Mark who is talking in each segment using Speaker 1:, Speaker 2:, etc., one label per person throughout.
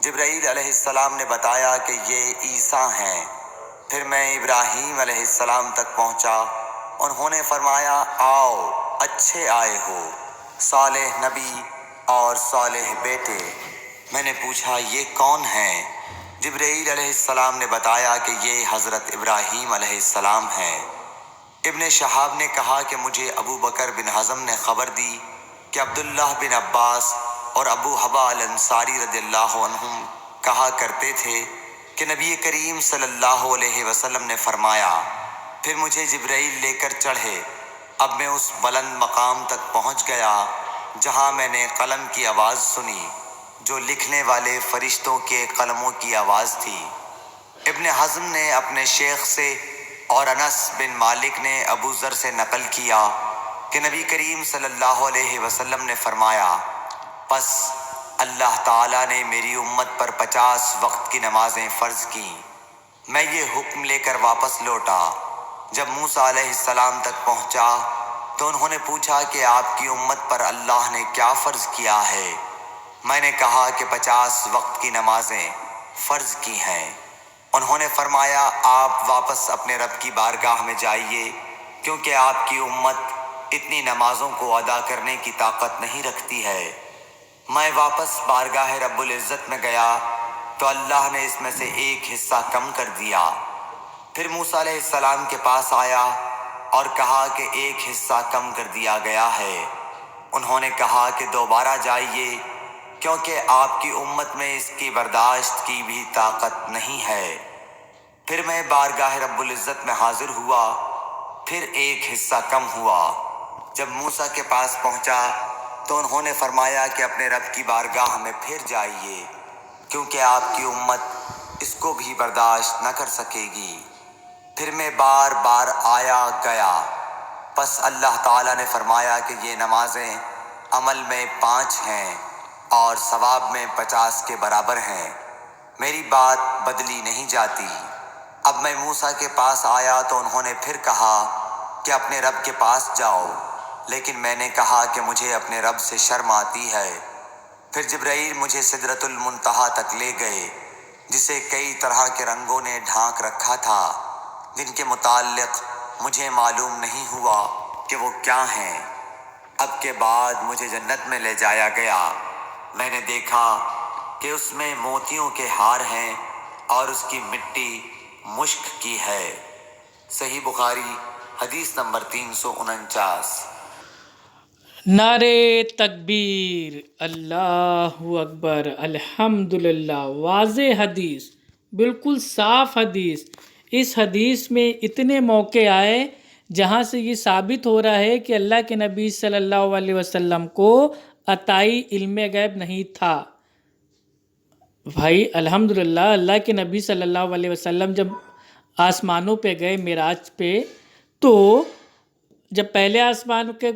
Speaker 1: جبرائیل علیہ السلام نے بتایا کہ یہ عیسیٰ ہیں۔ پھر میں ابراہیم علیہ السلام تک پہنچا، انہوں نے فرمایا آؤ، اچھے آئے ہو، صالح نبی اور صالح بیٹے۔ میں نے پوچھا یہ کون ہیں؟ جبرائیل علیہ السلام نے بتایا کہ یہ حضرت ابراہیم علیہ السلام ہیں۔ ابن شہاب نے کہا کہ مجھے ابو بکر بن حزم نے خبر دی کہ عبداللہ بن عباس اور ابو حبا الانصاری رضی اللہ عنہم کہا کرتے تھے کہ نبی کریم صلی اللہ علیہ وسلم نے فرمایا، پھر مجھے جبرائیل لے کر چڑھے۔ اب میں اس بلند مقام تک پہنچ گیا جہاں میں نے قلم کی آواز سنی، جو لکھنے والے فرشتوں کے قلموں کی آواز تھی۔ ابن حزم نے اپنے شیخ سے اور انس بن مالک نے ابو ذر سے نقل کیا کہ نبی کریم صلی اللہ علیہ وسلم نے فرمایا، پس اللہ تعالیٰ نے میری امت پر 50 وقت کی نمازیں فرض کیں۔ میں یہ حکم لے کر واپس لوٹا۔ جب موسیٰ علیہ السلام تک پہنچا تو انہوں نے پوچھا کہ آپ کی امت پر اللہ نے کیا فرض کیا ہے؟ میں نے کہا کہ 50 وقت کی نمازیں فرض کی ہیں۔ انہوں نے فرمایا آپ واپس اپنے رب کی بارگاہ میں جائیے، کیونکہ آپ کی امت اتنی نمازوں کو ادا کرنے کی طاقت نہیں رکھتی ہے۔ میں واپس بارگاہ رب العزت میں گیا تو اللہ نے اس میں سے ایک حصہ کم کر دیا۔ پھر موسیٰ علیہ السلام کے پاس آیا اور کہا کہ ایک حصہ کم کر دیا گیا ہے۔ انہوں نے کہا کہ دوبارہ جائیے، کیونکہ آپ کی امت میں اس کی برداشت کی بھی طاقت نہیں ہے۔ پھر میں بارگاہ رب العزت میں حاضر ہوا، پھر ایک حصہ کم ہوا۔ جب موسیٰ کے پاس پہنچا تو انہوں نے فرمایا کہ اپنے رب کی بارگاہ میں پھر جائیے، کیونکہ آپ کی امت اس کو بھی برداشت نہ کر سکے گی۔ پھر میں بار بار آیا گیا، پس اللہ تعالیٰ نے فرمایا کہ یہ نمازیں عمل میں 5 ہیں اور ثواب میں 50 کے برابر ہیں، میری بات بدلی نہیں جاتی۔ اب میں موسیٰ کے پاس آیا تو انہوں نے پھر کہا کہ اپنے رب کے پاس جاؤ، لیکن میں نے کہا کہ مجھے اپنے رب سے شرم آتی ہے۔ پھر جبرائیل مجھے سدرۃ المنتہا تک لے گئے، جسے کئی طرح کے رنگوں نے ڈھانک رکھا تھا، جن کے متعلق مجھے معلوم نہیں ہوا کہ وہ کیا ہیں۔ اب کے بعد مجھے جنت میں لے جایا گیا۔ میں نے دیکھا کہ اس میں موتیوں کے ہار ہیں اور اس کی مٹی مشک کی ہے۔ صحیح بخاری حدیث نمبر 349۔
Speaker 2: نعرے تکبیر، اللہ اکبر، الحمدللہ۔ واضح حدیث، بالکل صاف حدیث۔ اس حدیث میں اتنے موقع آئے جہاں سے یہ ثابت ہو رہا ہے کہ اللہ کے نبی صلی اللہ علیہ وسلم کو عطائی علم غیب نہیں تھا۔ بھائی الحمدللہ، اللہ کے نبی صلی اللہ علیہ وسلم جب آسمانوں پہ گئے معراج پہ، تو جب پہلے آسمان پہ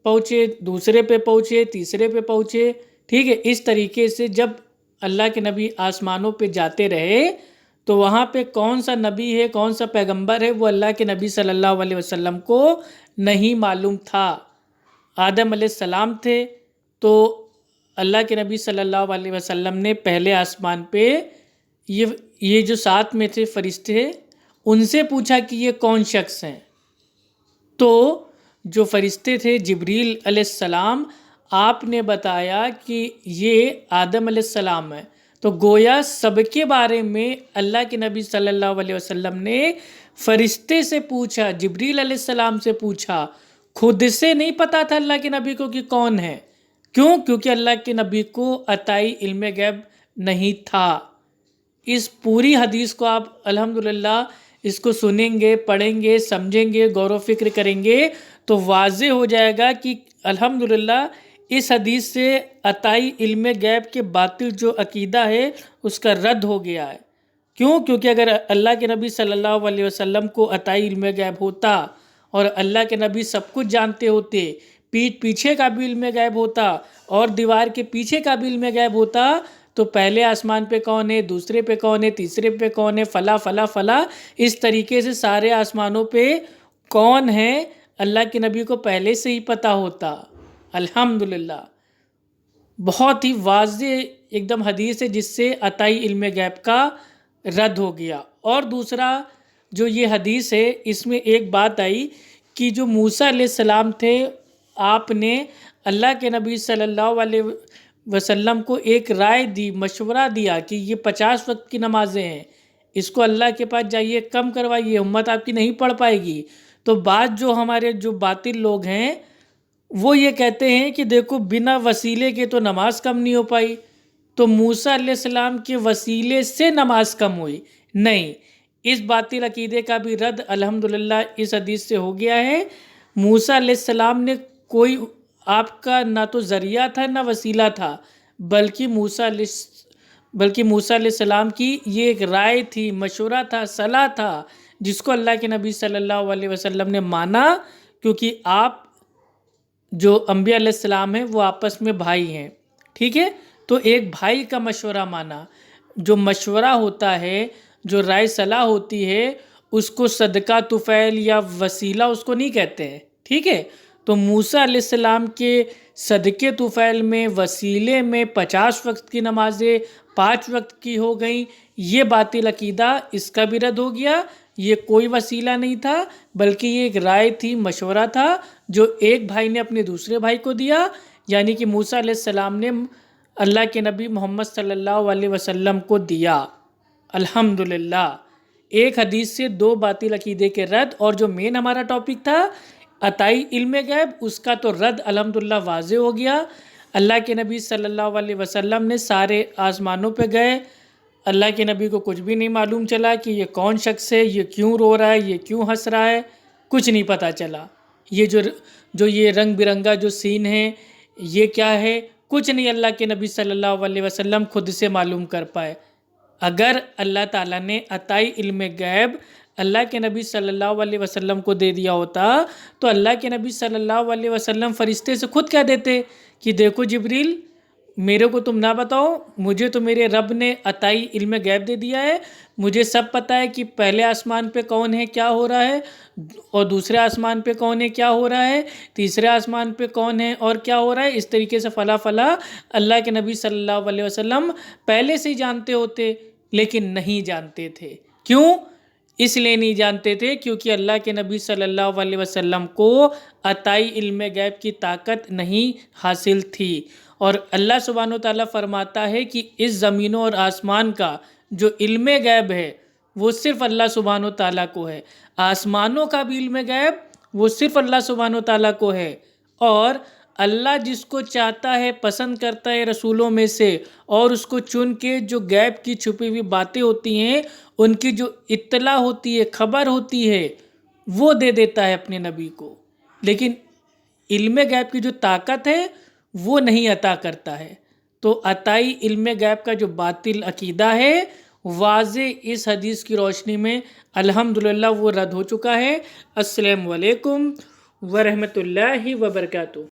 Speaker 2: پہنچے، دوسرے پہ پہنچے، تیسرے پہ پہنچے، ٹھیک ہے، اس طریقے سے جب اللہ کے نبی آسمانوں پہ جاتے رہے تو وہاں پہ کون سا نبی ہے، کون سا پیغمبر ہے، وہ اللہ کے نبی صلی اللہ علیہ وسلم کو نہیں معلوم تھا۔ آدم علیہ السلام تھے تو اللہ کے نبی صلی اللہ علیہ وسلم نے پہلے آسمان پہ یہ جو ساتھ میں تھے فرشتے، ان سے پوچھا کہ یہ کون شخص ہیں؟ تو جو فرشتے تھے جبریل علیہ السلام، آپ نے بتایا کہ یہ آدم علیہ السلام ہے۔ تو گویا سب کے بارے میں اللہ کے نبی صلی اللہ علیہ وسلم نے فرشتے سے پوچھا، جبریل علیہ السلام سے پوچھا، خود سے نہیں پتا تھا اللہ کے نبی کو کہ کون ہے۔ کیوں؟ کیونکہ اللہ کے نبی کو عطائی علم غیب نہیں تھا۔ اس پوری حدیث کو آپ الحمدللہ اس کو سنیں گے، پڑھیں گے، سمجھیں گے، غور و فکر کریں گے تو واضح ہو جائے گا کہ الحمدللہ اس حدیث سے عطائی علم غیب کے باطل جو عقیدہ ہے اس کا رد ہو گیا ہے۔ کیوں؟ کیونکہ اگر اللہ کے نبی صلی اللہ علیہ وسلم کو عطائی علم غیب ہوتا اور اللہ کے نبی سب کچھ جانتے ہوتے، پیٹھ پیچھے کا بھی علم غیب ہوتا اور دیوار کے پیچھے کا بھی علم غیب ہوتا، تو پہلے آسمان پہ کون ہے، دوسرے پہ کون ہے، تیسرے پہ کون ہے، فلاں فلاں فلاں، اس طریقے سے سارے آسمانوں پہ کون ہے اللہ کے نبی کو پہلے سے ہی پتہ ہوتا۔ الحمدللہ بہت ہی واضح ایک دم حدیث ہے جس سے عطائی علم غیب کا رد ہو گیا۔ اور دوسرا جو یہ حدیث ہے اس میں ایک بات آئی کہ جو موسیٰ علیہ السلام تھے، آپ نے اللہ کے نبی صلی اللہ علیہ وسلم کو ایک رائے دی، مشورہ دیا کہ یہ 50 وقت کی نمازیں ہیں، اس کو اللہ کے پاس جائیے کم کروائیے، امت آپ کی نہیں پڑھ پائے گی۔ تو بعض جو ہمارے جو باطل لوگ ہیں وہ یہ کہتے ہیں کہ دیکھو بنا وسیلے کے تو نماز کم نہیں ہو پائی، تو موسیٰ علیہ السلام کے وسیلے سے نماز کم ہوئی۔ نہیں، اس باطل عقیدے کا بھی رد الحمدللہ اس حدیث سے ہو گیا ہے۔ موسیٰ علیہ السلام نے کوئی آپ کا نہ تو ذریعہ تھا نہ وسیلہ تھا، بلکہ موسیٰ علیہ السلام کی یہ ایک رائے تھی، مشورہ تھا، صلاح تھا، جس کو اللہ کے نبی صلی اللہ علیہ وسلم نے مانا، کیونکہ آپ جو انبیاء علیہ السلام ہیں وہ آپس میں بھائی ہیں، ٹھیک ہے؟ تو ایک بھائی کا مشورہ مانا۔ جو مشورہ ہوتا ہے، جو رائے صلاح ہوتی ہے، اس کو صدقہ طفیل یا وسیلہ اس کو نہیں کہتے ہیں، ٹھیک ہے؟ تو موسیٰ علیہ السلام کے صدقے طفیل میں، وسیلے میں 50 وقت کی نمازیں 5 وقت کی ہو گئیں، یہ باطل عقیدہ اس کا بھی رد ہو گیا۔ یہ کوئی وسیلہ نہیں تھا، بلکہ یہ ایک رائے تھی، مشورہ تھا، جو ایک بھائی نے اپنے دوسرے بھائی کو دیا، یعنی کہ موسیٰ علیہ السلام نے اللہ کے نبی محمد صلی اللہ علیہ وسلم کو دیا۔ الحمدللہ ایک حدیث سے 2 باطل عقیدے کے رد، اور جو مین ہمارا ٹاپک تھا عطائی علم غیب، اس کا تو رد الحمدللہ واضح ہو گیا۔ اللہ کے نبی صلی اللہ علیہ وسلم نے سارے آسمانوں پہ گئے، اللہ کے نبی کو کچھ بھی نہیں معلوم چلا کہ یہ کون شخص ہے، یہ کیوں رو رہا ہے، یہ کیوں ہنس رہا ہے، کچھ نہیں پتہ چلا۔ یہ جو یہ رنگ برنگا جو سین ہے یہ کیا ہے، کچھ نہیں اللہ کے نبی صلی اللہ علیہ وسلم خود سے معلوم کر پائے۔ اگر اللہ تعالیٰ نے عطائی علم غیب اللہ کے نبی صلی اللہ علیہ وسلم کو دے دیا ہوتا تو اللہ کے نبی صلی اللہ علیہ وسلم فرشتے سے خود کہہ دیتے کہ دیکھو جبریل، میرے کو تم نہ بتاؤ، مجھے تو میرے رب نے عطائی علم غیب دے دیا ہے، مجھے سب پتہ ہے کہ پہلے آسمان پہ کون ہے، کیا ہو رہا ہے، اور دوسرے آسمان پہ کون ہے، کیا ہو رہا ہے، تیسرے آسمان پہ کون ہے اور کیا ہو رہا ہے۔ اس طریقے سے فلاں فلاں اللہ کے نبی صلی اللہ علیہ وسلم پہلے سے ہی جانتے ہوتے، لیکن نہیں جانتے تھے۔ کیوں؟ اس لیے نہیں جانتے تھے کیونکہ اللہ کے نبی صلی اللہ علیہ وسلم کو عطائی علم غیب کی طاقت نہیں حاصل تھی۔ اور اللہ سبحانہ وتعالیٰ فرماتا ہے کہ اس زمینوں اور آسمان کا جو علم غیب ہے وہ صرف اللہ سبحانہ وتعالیٰ کو ہے، آسمانوں کا بھی علم غیب وہ صرف اللہ سبحانہ وتعالیٰ کو ہے، اور اللہ جس کو چاہتا ہے پسند کرتا ہے رسولوں میں سے، اور اس کو چن کے جو غیب کی چھپی ہوئی باتیں ہوتی ہیں ان کی جو اطلاع ہوتی ہے، خبر ہوتی ہے، وہ دے دیتا ہے اپنے نبی کو، لیکن علم غیب کی جو طاقت ہے وہ نہیں عطا کرتا ہے۔ تو عطائی علم غیب کا جو باطل عقیدہ ہے واضح اس حدیث کی روشنی میں الحمدللہ وہ رد ہو چکا ہے۔ السلام علیکم ورحمۃ اللہ وبرکاتہ۔